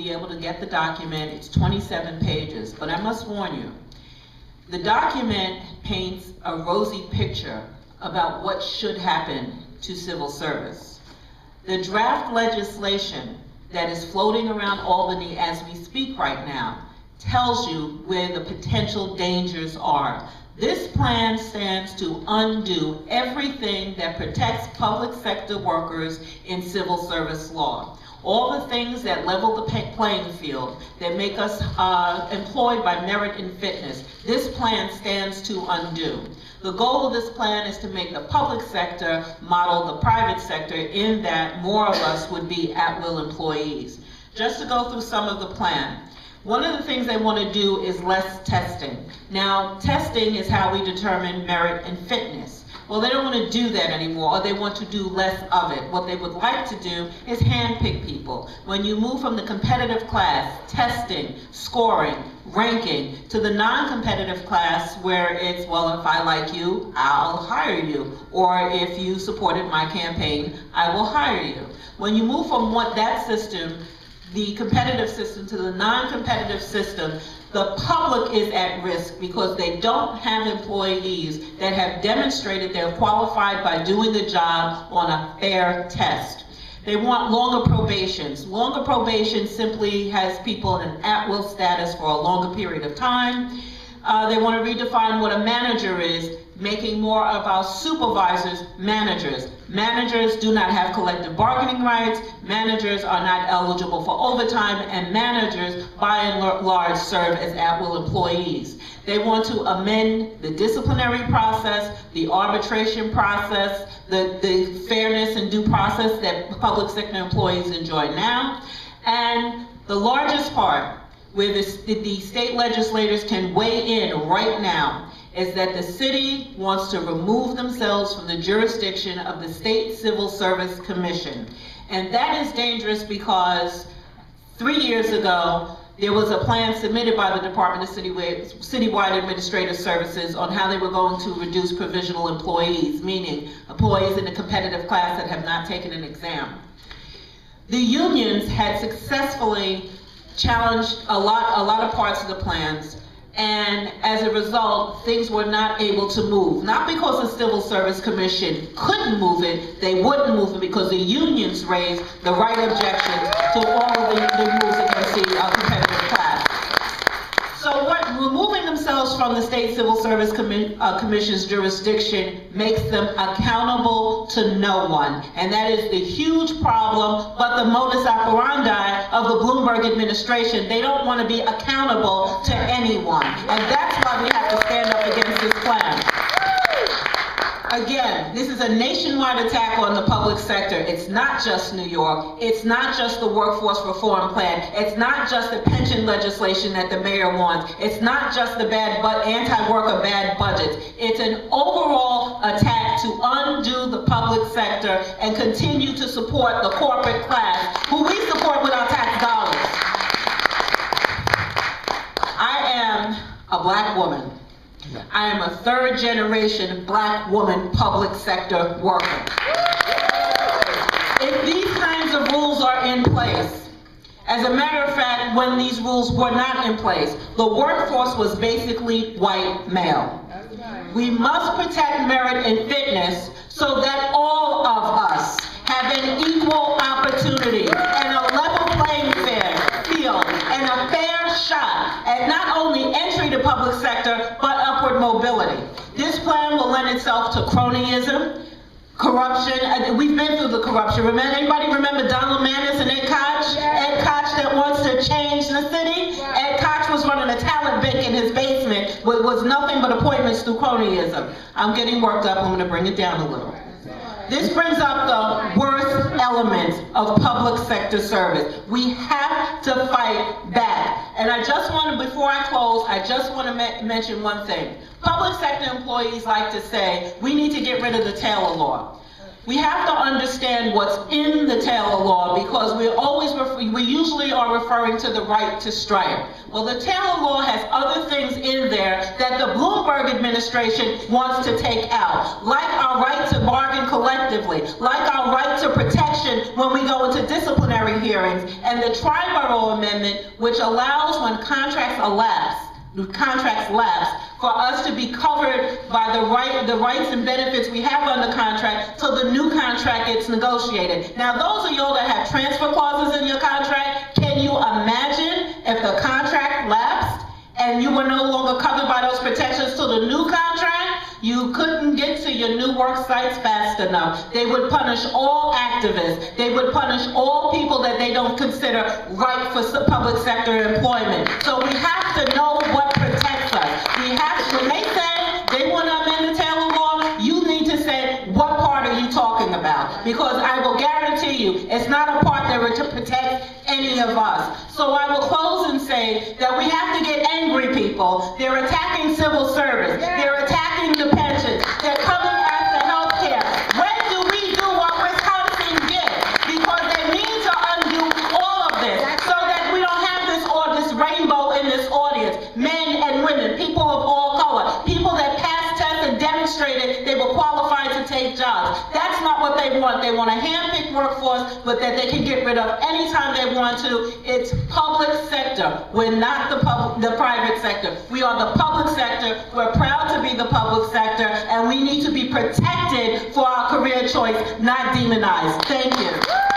be able to get the document. It's 27 pages, but I must warn you, the document paints a rosy picture about what should happen to civil service. The draft legislation that is floating around Albany as we speak right now tells you where the potential dangers are. This plan stands to undo everything that protects public sector workers in civil service law. All the things that level the playing field, that make us employed by merit and fitness, this plan stands to undo. The goal of this plan is to make the public sector model the private sector, in that more of us would be at-will employees. Just to go through some of the plan. One of the things they want to do is less testing. Now, testing is how we determine merit and fitness. Well, they don't want to do that anymore, or they want to do less of it. What they would like to do is handpick people. When you move from the competitive class, testing, scoring, ranking, to the non-competitive class where it's, well, if I like you, I'll hire you. Or if you supported my campaign, I will hire you. When you move from that system, the competitive system, to the non-competitive system, the public is at risk because they don't have employees that have demonstrated they're qualified by doing the job on a fair test. They want longer probations. Longer probation simply has people in at-will status for a longer period of time. They want to redefine what a manager is, making more of our supervisors managers. Managers do not have collective bargaining rights, managers are not eligible for overtime, and managers, by and large, serve as at-will employees. They want to amend the disciplinary process, the arbitration process, the fairness and due process that public sector employees enjoy now. And the largest part, where the state legislators can weigh in right now, is that the city wants to remove themselves from the jurisdiction of the State Civil Service Commission. And that is dangerous because 3 years ago, there was a plan submitted by the Department of Citywide Administrative Services on how they were going to reduce provisional employees, meaning employees in the competitive class that have not taken an exam. The unions had successfully challenged a lot of parts of the plans, and as a result, things were not able to move. Not because the Civil Service Commission couldn't move it, they wouldn't move it because the unions raised the right objections to all of the moves against the competitive class. So removing themselves from the State Civil Service Commission's jurisdiction makes them accountable to no one. And that is the huge problem, but the modus operandi of the Bloomberg administration. They don't want to be accountable to anyone. And that's why we have to stand up against this plan. Again, this is a nationwide attack on the public sector. It's not just New York. It's not just the workforce reform plan. It's not just the pension legislation that the mayor wants. It's not just the anti-worker bad budgets. It's an overall attack to undo the public sector and continue to support the corporate class, who we support with our tax dollars. I am a black woman. I am a third-generation black woman public sector worker. If these kinds of rules are in place, as a matter of fact, when these rules were not in place, the workforce was basically white male. We must protect merit and fitness so that all of us have an equal opportunity and a level playing field and a fair shot at not only entry to public sector, but upward mobility. This plan will lend itself to cronyism, corruption, and we've been through the corruption. Anybody remember Donald Manis and Ed Koch? Ed Koch that wants to change the city? Ed Koch was running a talent bank in his basement with was nothing but appointments through cronyism. I'm getting worked up, I'm gonna bring it down a little. This brings up the worst elements of public sector service. We have to fight back. And I just want to, before I close, I just want to mention one thing. Public sector employees like to say, we need to get rid of the Taylor law. We have to understand what's in the Taylor Law, because we usually are referring to the right to strike. Well, the Taylor Law has other things in there that the Bloomberg administration wants to take out, like our right to bargain collectively, like our right to protection when we go into disciplinary hearings, and the Triborough Amendment, which allows when contracts lapse, for us to be covered by the rights and benefits we have under contract till the new contract gets negotiated. Now, those of y'all that have transfer clauses in your contract, can you imagine if the contract lapsed and you were no longer covered by those protections till the new contract? You couldn't get to your new work sites fast enough. They would punish all activists. They would punish all people that they don't consider right for public sector employment. So we have to know what protects us. We have to, when they say they want to amend the Taylor Law, you need to say, what part are you talking about? Because I will guarantee you, it's not a part that would protect any of us. So I will close and say that we have to get angry, people. They're attacking civil service. They're attacking the pensions. They're coming after health care. When do we do what Wisconsin did? Because they need to undo all of this so that we don't have this rainbow in this audience. Men and women, people of all color, people that passed tests and demonstrated they were qualified to take jobs. That's not what they want. They want a hand-picked workforce, but that they can get rid of anytime they want to. It's public sector. We're not the private sector. We are the public sector. We're proud to be the public sector, and we need to be protected for our career choice, not demonized. Thank you.